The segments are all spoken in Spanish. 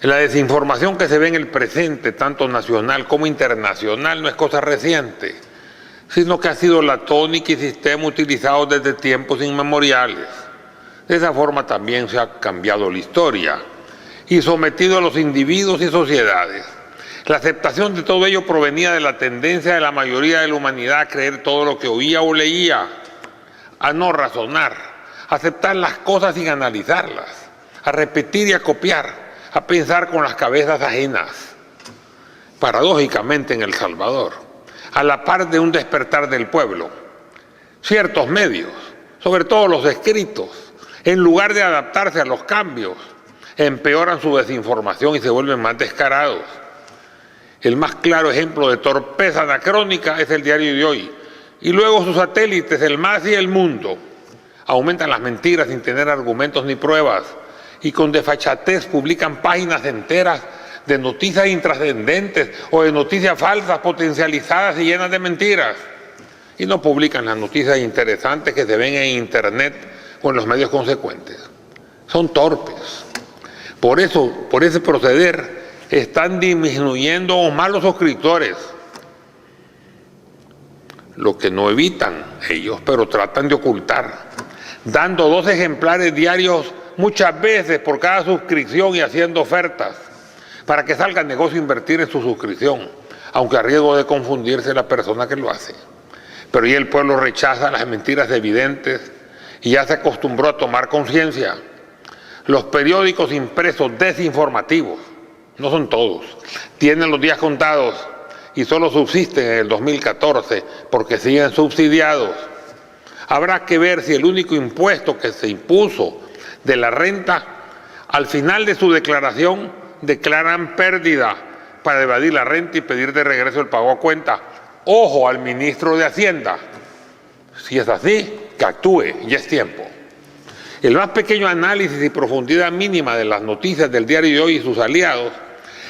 La desinformación que se ve en el presente, tanto nacional como internacional, no es cosa reciente, sino que ha sido la tónica y sistema utilizado desde tiempos inmemoriales. De esa forma también se ha cambiado la historia y sometido a los individuos y sociedades. La aceptación de todo ello provenía de la tendencia de la mayoría de la humanidad a creer todo lo que oía o leía, a no razonar, a aceptar las cosas sin analizarlas, a repetir y a copiar, a pensar con las cabezas ajenas. Paradójicamente en El Salvador, a la par de un despertar del pueblo, ciertos medios, sobre todo los escritos, en lugar de adaptarse a los cambios, empeoran su desinformación y se vuelven más descarados. El más claro ejemplo de torpeza anacrónica es el Diario de Hoy, y luego sus satélites, El MAS y El Mundo. Aumentan las mentiras sin tener argumentos ni pruebas, y con desfachatez publican páginas enteras de noticias intrascendentes o de noticias falsas, potencializadas y llenas de mentiras. Y no publican las noticias interesantes que se ven en Internet o en los medios consecuentes. Son torpes. Por ese proceder, están disminuyendo aún más los suscriptores. Lo que no evitan ellos, pero tratan de ocultar, dando 2 ejemplares diarios muchas veces por cada suscripción y haciendo ofertas para que salga el negocio a invertir en su suscripción, aunque a riesgo de confundirse la persona que lo hace. Pero ya el pueblo rechaza las mentiras evidentes y ya se acostumbró a tomar conciencia. Los periódicos impresos desinformativos, no son todos, tienen los días contados y solo subsisten en el 2014 porque siguen subsidiados. Habrá que ver si el único impuesto que se impuso de la renta, al final de su declaración, declaran pérdida para evadir la renta y pedir de regreso el pago a cuenta. Ojo al ministro de Hacienda. Si es así, que actúe, ya es tiempo. El más pequeño análisis y profundidad mínima de las noticias del Diario de Hoy y sus aliados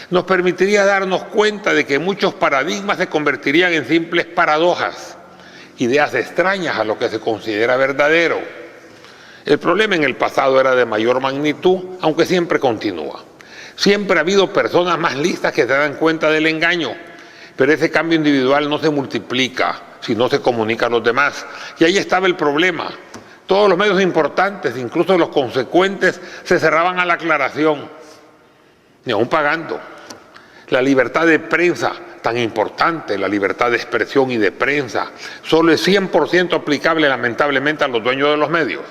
nos permitiría darnos cuenta de que muchos paradigmas se convertirían en simples paradojas, ideas extrañas a lo que se considera verdadero. El problema en el pasado era de mayor magnitud, aunque siempre continúa. Siempre ha habido personas más listas que se dan cuenta del engaño, pero ese cambio individual no se multiplica si no se comunica a los demás. Y ahí estaba el problema. Todos los medios importantes, incluso los consecuentes, se cerraban a la aclaración, ni aún pagando. La libertad de prensa, tan importante, la libertad de expresión y de prensa, solo es 100% aplicable lamentablemente a los dueños de los medios.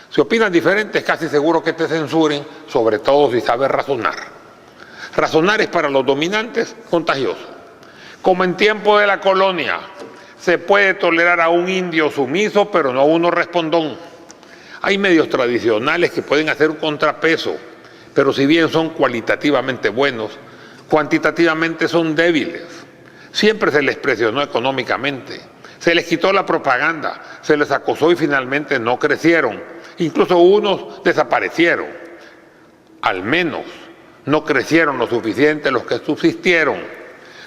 Si opinas diferente, es casi seguro que te censuren, sobre todo si sabes razonar. Razonar es para los dominantes contagioso. Como en tiempo de la colonia, se puede tolerar a un indio sumiso, pero no a uno respondón. Hay medios tradicionales que pueden hacer un contrapeso, pero si bien son cualitativamente buenos, cuantitativamente son débiles. Siempre se les presionó económicamente, se les quitó la propaganda, se les acosó y finalmente no crecieron. Incluso unos desaparecieron. Al menos no crecieron lo suficiente los que subsistieron.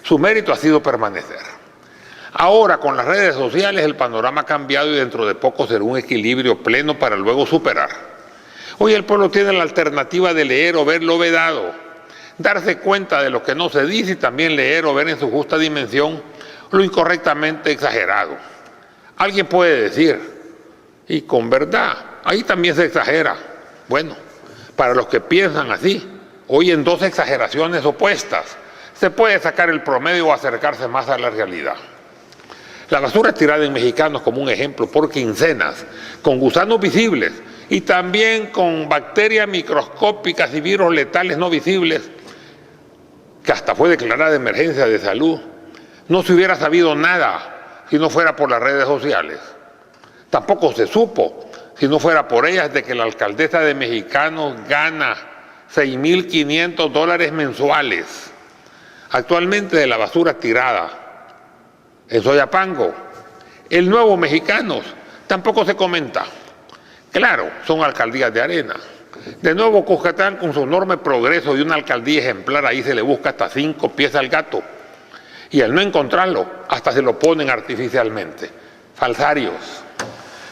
Su mérito ha sido permanecer. Ahora, con las redes sociales, el panorama ha cambiado y dentro de poco será un equilibrio pleno para luego superar. Hoy el pueblo tiene la alternativa de leer o ver lo vedado, darse cuenta de lo que no se dice y también leer o ver en su justa dimensión lo incorrectamente exagerado. Alguien puede decir, y con verdad, ahí también se exagera. Bueno, para los que piensan así, hoy en 2 exageraciones opuestas, se puede sacar el promedio o acercarse más a la realidad. La basura es tirada en mexicanos como un ejemplo por quincenas, con gusanos visibles y también con bacterias microscópicas y virus letales no visibles, que hasta fue declarada emergencia de salud. No se hubiera sabido nada si no fuera por las redes sociales. Tampoco se supo, si no fuera por ellas, de que la alcaldesa de Mexicanos gana $6,500 mensuales. Actualmente de la basura tirada en Soyapango, el Nuevo Mexicanos, tampoco se comenta. Claro, son alcaldías de arena. De nuevo Cuscatlán, con su enorme progreso de una alcaldía ejemplar, ahí se le busca hasta 5 pies al gato. Y al no encontrarlo, hasta se lo ponen artificialmente. Falsarios.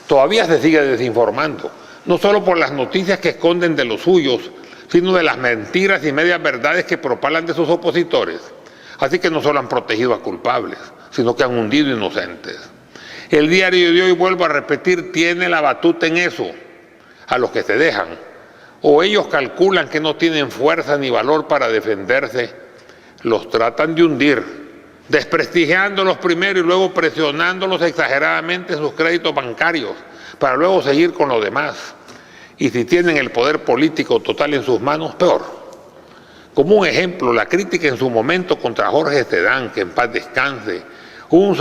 Todavía se sigue desinformando, no solo por las noticias que esconden de los suyos, sino de las mentiras y medias verdades que propalan de sus opositores. Así que no solo han protegido a culpables, sino que han hundido inocentes. El diario de hoy, vuelvo a repetir, tiene la batuta en eso, a los que se dejan. O ellos calculan que no tienen fuerza ni valor para defenderse, los tratan de hundir, desprestigiándolos primero y luego presionándolos exageradamente en sus créditos bancarios, para luego seguir con lo demás. Y si tienen el poder político total en sus manos, peor. Como un ejemplo, la crítica en su momento contra Jorge Sedán, que en paz descanse, un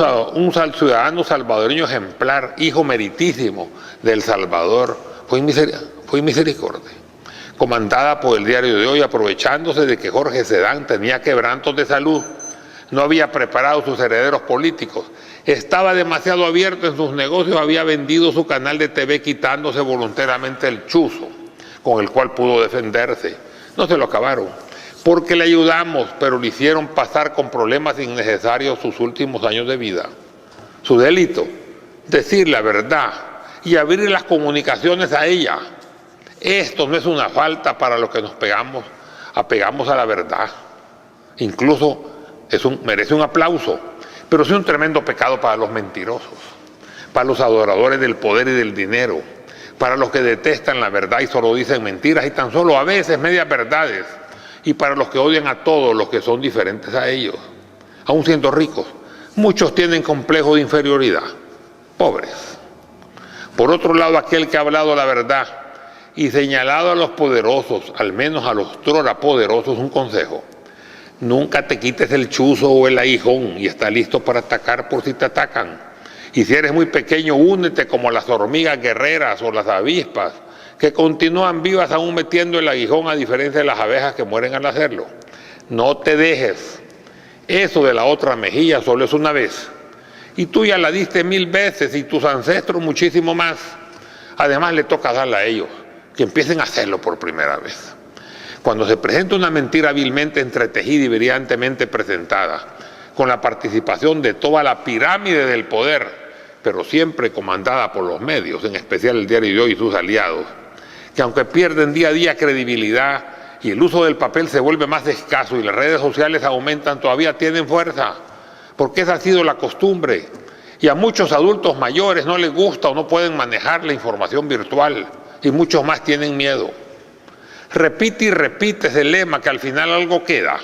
ciudadano salvadoreño ejemplar, hijo meritísimo de El Salvador, fue misericordia, comandada por el diario de hoy, aprovechándose de que Jorge Sedán tenía quebrantos de salud, no había preparado sus herederos políticos, estaba demasiado abierto en sus negocios, había vendido su canal de TV quitándose voluntariamente el chuzo con el cual pudo defenderse. No se lo acabaron, porque le ayudamos, pero le hicieron pasar con problemas innecesarios sus últimos años de vida. Su delito, decir la verdad y abrir las comunicaciones a ella. Esto no es una falta para los que nos apegamos a la verdad. Incluso merece un aplauso, pero sí un tremendo pecado para los mentirosos, para los adoradores del poder y del dinero, para los que detestan la verdad y solo dicen mentiras y tan solo a veces medias verdades, y para los que odian a todos los que son diferentes a ellos. Aún siendo ricos, muchos tienen complejo de inferioridad, pobres. Por otro lado, aquel que ha hablado la verdad y señalado a los poderosos, al menos a los trorapoderosos, un consejo: nunca te quites el chuzo o el aguijón y está listo para atacar por si te atacan. Y si eres muy pequeño, únete como las hormigas guerreras o las avispas, que continúan vivas aún metiendo el aguijón, a diferencia de las abejas que mueren al hacerlo. No te dejes. Eso de la otra mejilla solo es una vez. Y tú ya la diste 1000 veces y tus ancestros muchísimo más. Además le toca darla a ellos, que empiecen a hacerlo por primera vez. Cuando se presenta una mentira hábilmente entretejida y brillantemente presentada, con la participación de toda la pirámide del poder, pero siempre comandada por los medios, en especial el diario de hoy y sus aliados, que aunque pierden día a día credibilidad y el uso del papel se vuelve más escaso y las redes sociales aumentan, todavía tienen fuerza, porque esa ha sido la costumbre. Y a muchos adultos mayores no les gusta o no pueden manejar la información virtual, y muchos más tienen miedo. Repite y repite ese lema que al final algo queda.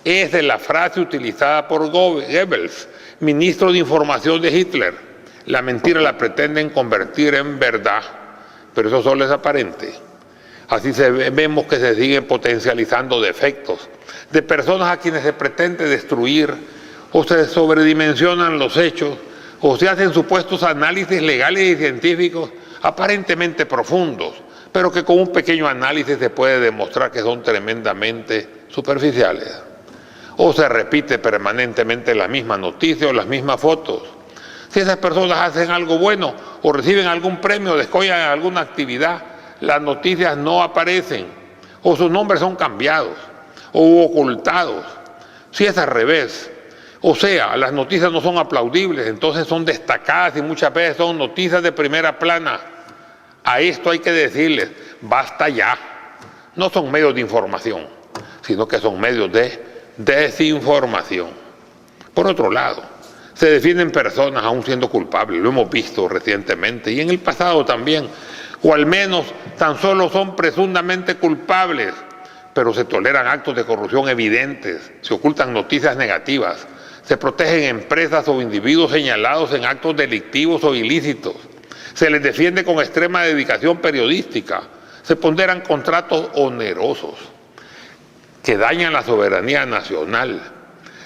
Es de la frase utilizada por Goebbels, ministro de Información de Hitler. La mentira la pretenden convertir en verdad, pero eso solo es aparente. Así vemos que se siguen potencializando defectos de personas a quienes se pretende destruir, o se sobredimensionan los hechos, o se hacen supuestos análisis legales y científicos aparentemente profundos, pero que con un pequeño análisis se puede demostrar que son tremendamente superficiales. O se repite permanentemente la misma noticia o las mismas fotos. Si esas personas hacen algo bueno o reciben algún premio o descollan en alguna actividad, las noticias no aparecen, o sus nombres son cambiados o ocultados. Si es al revés, o sea, las noticias no son aplaudibles, entonces son destacadas y muchas veces son noticias de primera plana. A esto hay que decirles: basta ya. No son medios de información, sino que son medios de desinformación. Por otro lado, se defienden personas aún siendo culpables, lo hemos visto recientemente y en el pasado también, o al menos tan solo son presuntamente culpables, pero se toleran actos de corrupción evidentes, se ocultan noticias negativas, se protegen empresas o individuos señalados en actos delictivos o ilícitos, se les defiende con extrema dedicación periodística, se ponderan contratos onerosos que dañan la soberanía nacional,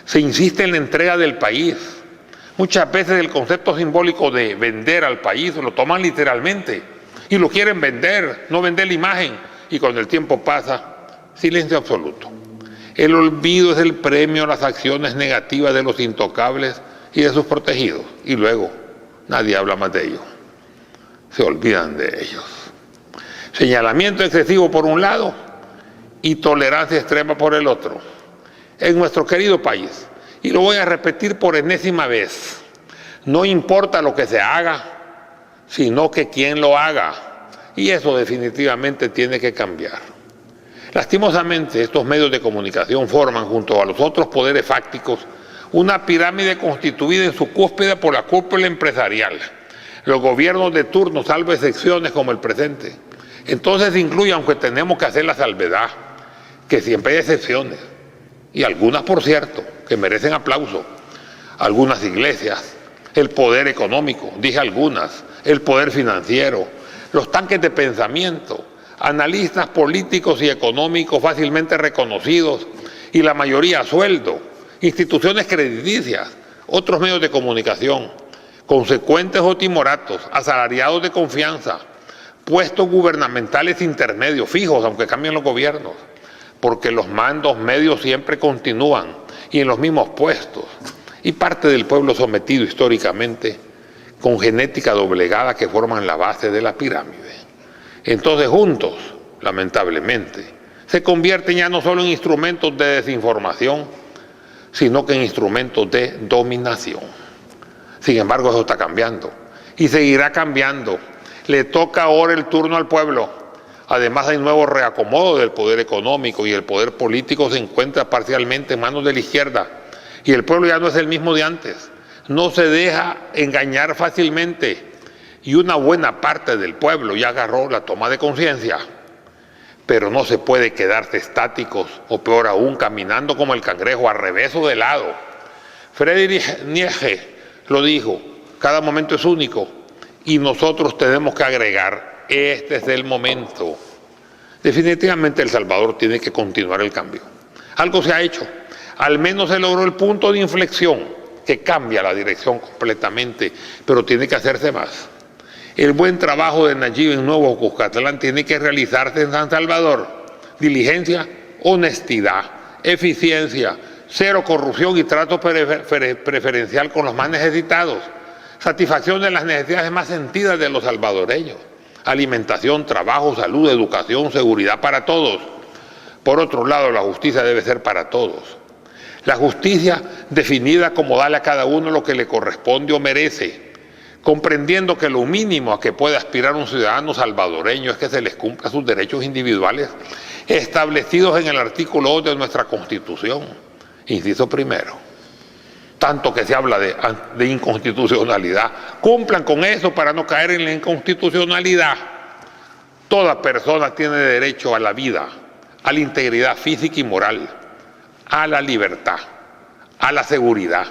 se insiste en la entrega del país. Muchas veces el concepto simbólico de vender al país lo toman literalmente y lo quieren vender, no vender la imagen, y cuando el tiempo pasa, silencio absoluto. El olvido es el premio a las acciones negativas de los intocables y de sus protegidos, y luego nadie habla más de ellos. Se olvidan de ellos. Señalamiento excesivo por un lado y tolerancia extrema por el otro. En nuestro querido país, y lo voy a repetir por enésima vez, no importa lo que se haga, sino que quién lo haga, y eso definitivamente tiene que cambiar. Lastimosamente, estos medios de comunicación forman, junto a los otros poderes fácticos, una pirámide constituida en su cúspide por la cúpula empresarial, los gobiernos de turno, salvo excepciones como el presente. Entonces incluye, aunque tenemos que hacer la salvedad, que siempre hay excepciones, y algunas, por cierto, que merecen aplauso, algunas iglesias, el poder económico, dije algunas, el poder financiero, los tanques de pensamiento, analistas políticos y económicos fácilmente reconocidos y la mayoría a sueldo, instituciones crediticias, otros medios de comunicación, consecuentes o timoratos, asalariados de confianza, puestos gubernamentales intermedios, fijos, aunque cambien los gobiernos, porque los mandos medios siempre continúan y en los mismos puestos, y parte del pueblo sometido históricamente con genética doblegada que forman la base de la pirámide. Entonces juntos, lamentablemente, se convierten ya no solo en instrumentos de desinformación, sino que en instrumentos de dominación. Sin embargo, eso está cambiando y seguirá cambiando. Le toca ahora el turno al pueblo. Además, hay nuevo reacomodo del poder económico y el poder político se encuentra parcialmente en manos de la izquierda. Y el pueblo ya no es el mismo de antes. No se deja engañar fácilmente. Y una buena parte del pueblo ya agarró la toma de conciencia. Pero no se puede quedarse estáticos o peor aún caminando como el cangrejo al revés o de lado. Friedrich Nietzsche lo dijo, cada momento es único y nosotros tenemos que agregar, este es el momento. Definitivamente El Salvador tiene que continuar el cambio. Algo se ha hecho, al menos se logró el punto de inflexión que cambia la dirección completamente, pero tiene que hacerse más. El buen trabajo de Nayib en Nuevo Cuscatlán tiene que realizarse en San Salvador. Diligencia, honestidad, eficiencia, cero corrupción y trato preferencial con los más necesitados. Satisfacción de las necesidades más sentidas de los salvadoreños. Alimentación, trabajo, salud, educación, seguridad para todos. Por otro lado, la justicia debe ser para todos. La justicia definida como darle a cada uno lo que le corresponde o merece, comprendiendo que lo mínimo a que puede aspirar un ciudadano salvadoreño es que se les cumpla sus derechos individuales establecidos en el artículo 2 de nuestra Constitución, inciso primero. Tanto que se habla de inconstitucionalidad, cumplan con eso para no caer en la inconstitucionalidad. Toda persona tiene derecho a la vida, a la integridad física y moral, a la libertad, a la seguridad,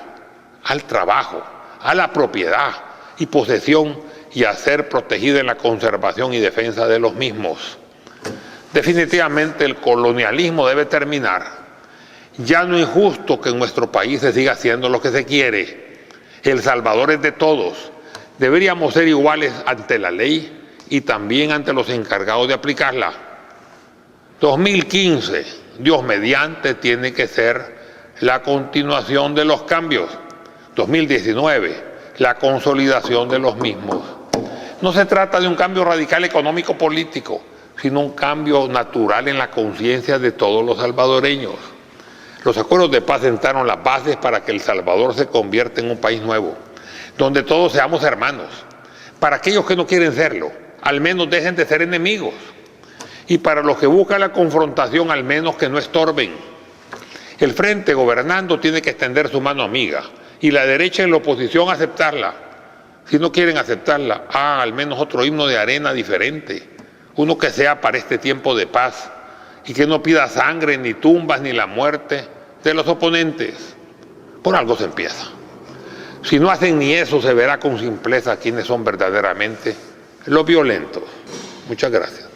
al trabajo, a la propiedad y posesión y a ser protegida en la conservación y defensa de los mismos. Definitivamente el colonialismo debe terminar. Ya no es justo que en nuestro país se siga haciendo lo que se quiere. El Salvador es de todos. Deberíamos ser iguales ante la ley y también ante los encargados de aplicarla. 2015, Dios mediante, tiene que ser la continuación de los cambios. 2019, la consolidación de los mismos. No se trata de un cambio radical económico-político, sino un cambio natural en la conciencia de todos los salvadoreños. Los acuerdos de paz sentaron las bases para que El Salvador se convierta en un país nuevo, donde todos seamos hermanos. Para aquellos que no quieren serlo, al menos dejen de ser enemigos. Y para los que buscan la confrontación, al menos que no estorben. El frente gobernando tiene que extender su mano amiga y la derecha en la oposición aceptarla. Si no quieren aceptarla, al menos otro himno de arena diferente, uno que sea para este tiempo de paz y que no pida sangre, ni tumbas, ni la muerte de los oponentes. Por algo se empieza. Si no hacen ni eso, se verá con simpleza quiénes son verdaderamente los violentos. Muchas gracias.